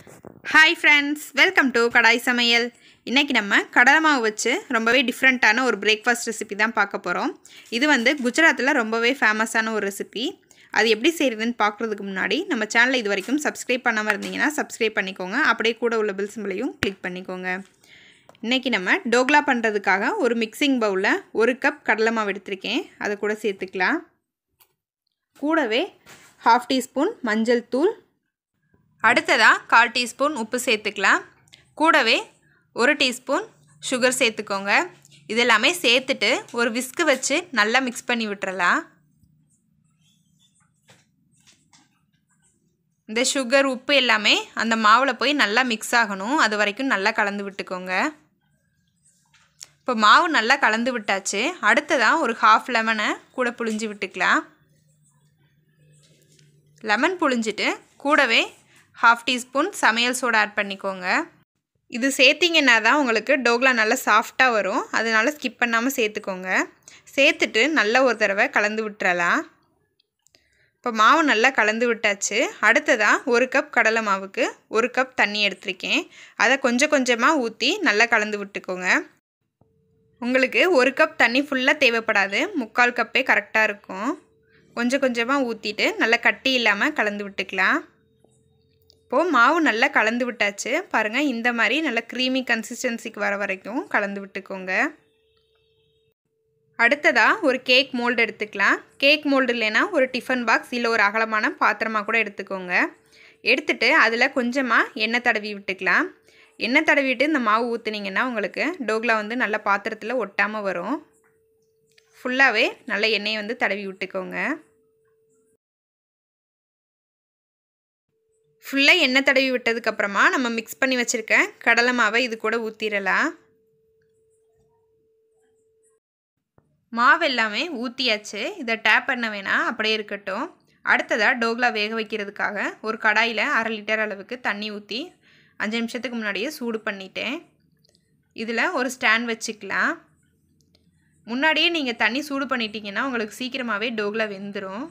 Hi friends, welcome to kadai samayal. இன்னைக்கு நம்ம கடலை மாவு வச்சு ரொம்பவே டிஃபரண்டான ஒரு பிரேக்ஃபாஸ்ட் ரெசிபி தான் பார்க்க போறோம். இது வந்து குஜராத்தில் ரொம்பவே ஃபேமஸான ஒரு ரெசிபி. அது எப்படி செய்யறதுன்னு பார்க்கிறதுக்கு முன்னாடி நம்ம சேனலை இதுவரைக்கும் சப்ஸ்கிரைப் பண்ணாம இருந்தீங்கன்னா சப்ஸ்கிரைப் பண்ணிக்கோங்க. அப்படியே கூட உள்ள பெல் சிம்பலையும் கிளிக் பண்ணிக்கோங்க. இன்னைக்கு நம்ம டோக்லா பண்றதுக்காக ஒரு மிக்சிங் பவுல்ல 1 கப் கடலை மாவு எடுத்துர்க்கேன். அதை கூட சேர்த்துக்கலாம். கூடவே 1/2 டீஸ்பூன் மஞ்சள் தூள், அடுத்ததா 1/4 டீஸ்பூன் உப்பு சேர்த்துக்கலாம். கூடவே 1 டீஸ்பூன் சுகர் சேர்த்துக்கோங்க. இதெல்லாமே சேர்த்துட்டு ஒரு விஸ்க் வச்சு நல்லா மிக்ஸ் பண்ணி விட்டுறலாம். இந்த சுகர் உப்பு எல்லாமே அந்த மாவில் போய் நல்லா மிக்ஸ் ஆகணும். அது வரைக்கும் நல்லா கலந்து விட்டுக்கோங்க. இப்போ மாவு நல்லா கலந்து விட்டாச்சு. அடுத்ததாக ஒரு 1/2 லெமனை கூட புழிஞ்சு விட்டுக்கலாம். லெமன் புழிஞ்சிட்டு கூடவே 1/2 டீஸ்பூன் சமையல் சோடா ஆட் பண்ணிக்கோங்க. இது சேர்த்திங்கன்னா தான் உங்களுக்கு டோக்லா நல்லா சாஃப்டாக வரும். அதனால் ஸ்கிப் பண்ணாமல் சேர்த்துக்கோங்க. சேர்த்துட்டு நல்லா ஒரு தடவை கலந்து விட்டுறலாம். இப்போ மாவு நல்லா கலந்து விட்டாச்சு. அடுத்ததாக 1 கப் கடலை மாவுக்கு 1 கப் தண்ணி எடுத்திருக்கேன். அதை கொஞ்சம் கொஞ்சமாக ஊற்றி நல்லா கலந்து விட்டுக்கோங்க. உங்களுக்கு 1 கப் தண்ணி ஃபுல்லாக தேவைப்படாது. 3/4 கப்பே கரெக்டாக இருக்கும். கொஞ்சம் கொஞ்சமாக ஊற்றிட்டு நல்லா கட்டி இல்லாமல் கலந்து விட்டுக்கலாம். இப்போது மாவு நல்லா கலந்து விட்டாச்சு. பாருங்கள், இந்த மாதிரி நல்லா க்ரீமி கன்சிஸ்டன்சிக்கு வர வரைக்கும் கலந்து விட்டுக்கோங்க. அடுத்ததாக ஒரு கேக் மோல்டு எடுத்துக்கலாம். கேக் மோல்டு இல்லைன்னா ஒரு டிஃபன் பாக்ஸ் இல்லை ஒரு அகலமான பாத்திரமாக கூட எடுத்துக்கோங்க. எடுத்துகிட்டு அதில் கொஞ்சமாக எண்ணெய் தடவி விட்டுக்கலாம். எண்ணெய் தடவிட்டு இந்த மாவு ஊற்றுனீங்கன்னா உங்களுக்கு டோக்லா வந்து நல்ல பாத்திரத்தில் ஒட்டாமல் வரும். ஃபுல்லாகவே நல்ல எண்ணெயை வந்து தடவி விட்டுக்கோங்க. ஃபுல்லாக எண்ணெய் தடவி விட்டதுக்கப்புறமா நம்ம மிக்ஸ் பண்ணி வச்சுருக்க கடலை மாவை இது கூட ஊற்றிடலாம். மாவு எல்லாமே ஊற்றியாச்சு. இதை டேப் பண்ண வேணாம், அப்படியே இருக்கட்டும். அடுத்ததாக டோக்லா வேக வைக்கிறதுக்காக ஒரு கடாயில் 1/2 லிட்டர் அளவுக்கு தண்ணி ஊற்றி 5 நிமிஷத்துக்கு முன்னாடியே சூடு பண்ணிட்டேன். இதில் ஒரு ஸ்டாண்ட் வச்சுக்கலாம். முன்னாடியே நீங்கள் தண்ணி சூடு பண்ணிட்டீங்கன்னா உங்களுக்கு சீக்கிரமாகவே டோக்லா வெந்துடும்.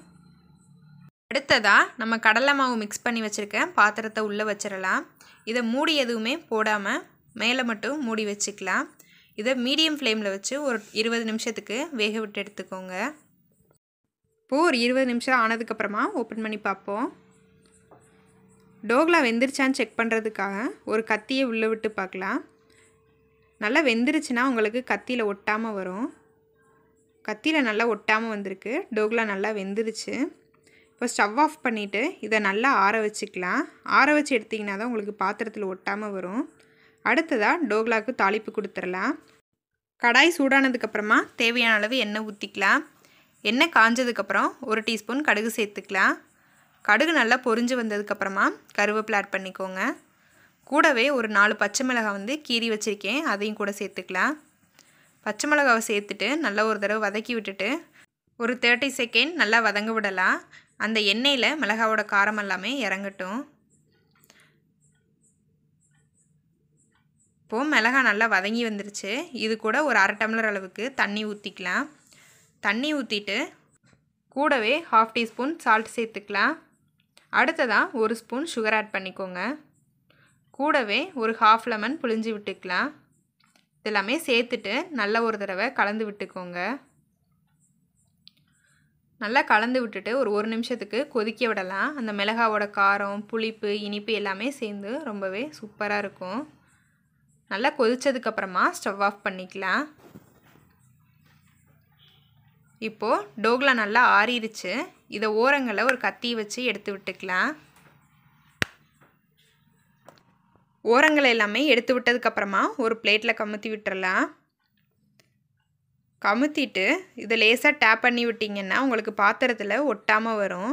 அடுத்ததாக நம்ம கடலை மாவு மிக்ஸ் பண்ணி வச்சுருக்க பாத்திரத்தை உள்ளே வச்சிடலாம். இதை மூடி எதுவுமே போடாமல் மேலே மட்டும் மூடி வச்சுக்கலாம். இதை மீடியம் ஃப்ளேமில் வச்சு ஒரு 20 நிமிஷத்துக்கு வேக விட்டு எடுத்துக்கோங்க. இப்போது ஒரு 20 நிமிஷம் ஆனதுக்கப்புறமா ஓப்பன் பண்ணி பார்ப்போம். டோக்லா வெந்துருச்சான்னு செக் பண்ணுறதுக்காக ஒரு கத்தியை உள்ளே விட்டு பார்க்கலாம். நல்லா வெந்துருச்சுன்னா உங்களுக்கு கத்தியில் ஒட்டாமல் வரும். கத்தியில் நல்லா ஒட்டாமல் வந்திருக்கு. டோக்லா நல்லா வெந்துருச்சு. இப்போ ஸ்டவ் ஆஃப் பண்ணிவிட்டு இதை நல்லா ஆற வச்சுக்கலாம். ஆற வச்சு எடுத்திங்கன்னா தான் உங்களுக்கு பாத்திரத்தில் ஒட்டாமல் வரும். அடுத்ததாக டோக்லாவுக்கு தாளிப்பு கொடுத்துடலாம். கடாய் சூடானதுக்கப்புறமா தேவையான அளவு எண்ணெய் ஊற்றிக்கலாம். எண்ணெய் காஞ்சதுக்கப்புறம் 1 டீஸ்பூன் கடுகு சேர்த்துக்கலாம். கடுகு நல்லா பொரிஞ்சு வந்ததுக்கப்புறமா கருவேப்பிலை ஆட் பண்ணிக்கோங்க. கூடவே ஒரு 4 பச்சை மிளகாய் வந்து கீறி வச்சுருக்கேன், அதையும் கூட சேர்த்துக்கலாம். பச்சை மிளகாவை சேர்த்துட்டு நல்லா ஒரு தடவை வதக்கி விட்டுட்டு ஒரு 30 செகண்ட் நல்லா வதங்க விடலாம். அந்த எண்ணெயில் மிளகாவோட காரம் எல்லாமே இறங்கட்டும். இப்போது மிளகாய் நல்லா வதங்கி வந்துருச்சு. இது கூட ஒரு 1/2 டம்ளர் அளவுக்கு தண்ணி ஊற்றிக்கலாம். தண்ணி ஊற்றிட்டு கூடவே 1/2 டீஸ்பூன் சால்ட் சேர்த்துக்கலாம். அடுத்ததாக 1 ஸ்பூன் சுகர் ஆட் பண்ணிக்கோங்க. கூடவே ஒரு 1/2 லெமன் புழிஞ்சு விட்டுக்கலாம். இதெல்லாமே சேர்த்துட்டு நல்லா ஒரு தடவை கலந்து விட்டுக்கோங்க. நல்லா கலந்து விட்டுட்டு ஒரு 1 நிமிஷத்துக்கு கொதிக்க விடலாம். அந்த மிளகாவோட காரம், புளிப்பு, இனிப்பு எல்லாமே சேர்ந்து ரொம்பவே சூப்பராக இருக்கும். நல்லா கொதித்ததுக்கப்புறமா ஸ்டவ் ஆஃப் பண்ணிக்கலாம். இப்போது டோக்லா நல்லா ஆறிடுச்சு. இதை ஓரங்களில் ஒரு கத்தி வச்சு எடுத்து விட்டுக்கலாம். ஓரங்களை எல்லாமே எடுத்து விட்டதுக்கப்புறமா ஒரு பிளேட்டில் கமுத்தி விட்டுறலாம். கமுத்திட்டு இதை லேசாக டேப் பண்ணி விட்டிங்கன்னா உங்களுக்கு பாத்திரத்தில் ஒட்டாமல் வரும்.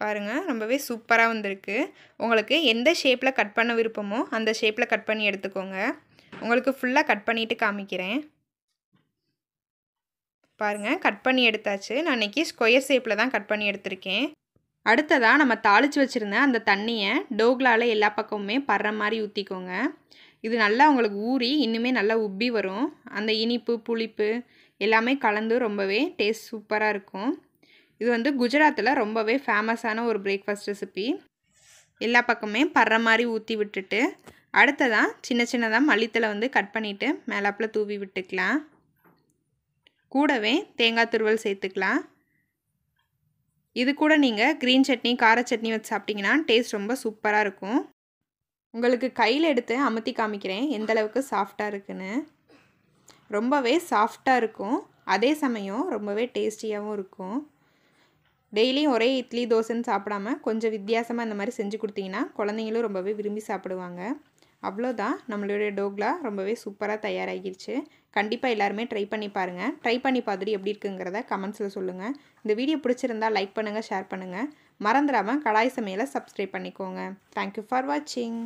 பாருங்கள், ரொம்பவே சூப்பராக வந்திருக்கு. உங்களுக்கு எந்த ஷேப்பில் கட் பண்ண விருப்பமோ அந்த ஷேப்பில் கட் பண்ணி எடுத்துக்கோங்க. உங்களுக்கு ஃபுல்லாக கட் பண்ணிவிட்டு காமிக்கிறேன். பாருங்கள், கட் பண்ணி எடுத்தாச்சு. நான் இன்றைக்கி ஸ்கொயர் ஷேப்பில் தான் கட் பண்ணி எடுத்திருக்கேன். அடுத்ததாக நம்ம தாளித்து வச்சுருந்த அந்த தண்ணியை டோக்லாவில் எல்லா பக்கமுமே படுற மாதிரி ஊற்றிக்கோங்க. இது நல்லா உங்களுக்கு ஊறி இன்னுமே நல்லா உப்பி வரும். அந்த இனிப்பு, புளிப்பு எல்லாமே கலந்து ரொம்பவே டேஸ்ட் சூப்பராக இருக்கும். இது வந்து குஜராத்தில் ரொம்பவே ஃபேமஸான ஒரு பிரேக்ஃபாஸ்ட் ரெசிபி. எல்லா பக்கமே படுற மாதிரி ஊற்றி விட்டுட்டு அடுத்ததாக சின்ன சின்னதாக மல்லித்தலை வந்து கட் பண்ணிவிட்டு மேலாப்பில் தூவி விட்டுக்கலாம். கூடவே தேங்காய் துருவல் சேர்த்துக்கலாம். இது கூட நீங்கள் க்ரீன் சட்னி கார சட்னி வச்சு சாப்பிட்டிங்கன்னா டேஸ்ட் ரொம்ப சூப்பராக இருக்கும். உங்களுக்கு கையில் எடுத்து அமுத்தி காமிக்கிறேன் எந்தளவுக்கு சாஃப்டாக இருக்குன்னு. ரொம்பவே சாஃப்டாக இருக்கும், அதே சமயம் ரொம்பவே டேஸ்டியாகவும் இருக்கும். டெய்லியும் ஒரே இட்லி தோசைன்னு சாப்பிடாம கொஞ்சம் வித்தியாசமாக இந்த மாதிரி செஞ்சு கொடுத்தீங்கன்னா குழந்தைங்களும் ரொம்பவே விரும்பி சாப்பிடுவாங்க. அவ்வளோதான், நம்மளுடைய டோக்லா ரொம்பவே சூப்பராக தயாராகிடுச்சு. கண்டிப்பாக எல்லாருமே ட்ரை பண்ணி பாருங்கள். ட்ரை பண்ணி பார்த்துட்டு எப்படி இருக்குங்கிறத கமெண்ட்ஸில் சொல்லுங்கள். இந்த வீடியோ பிடிச்சிருந்தால் லைக் பண்ணுங்கள், ஷேர் பண்ணுங்கள். மறந்துடாமல் கடாய் சமையலை சப்ஸ்கிரைப் பண்ணிக்கோங்க. தேங்க்யூ ஃபார் வாட்சிங்.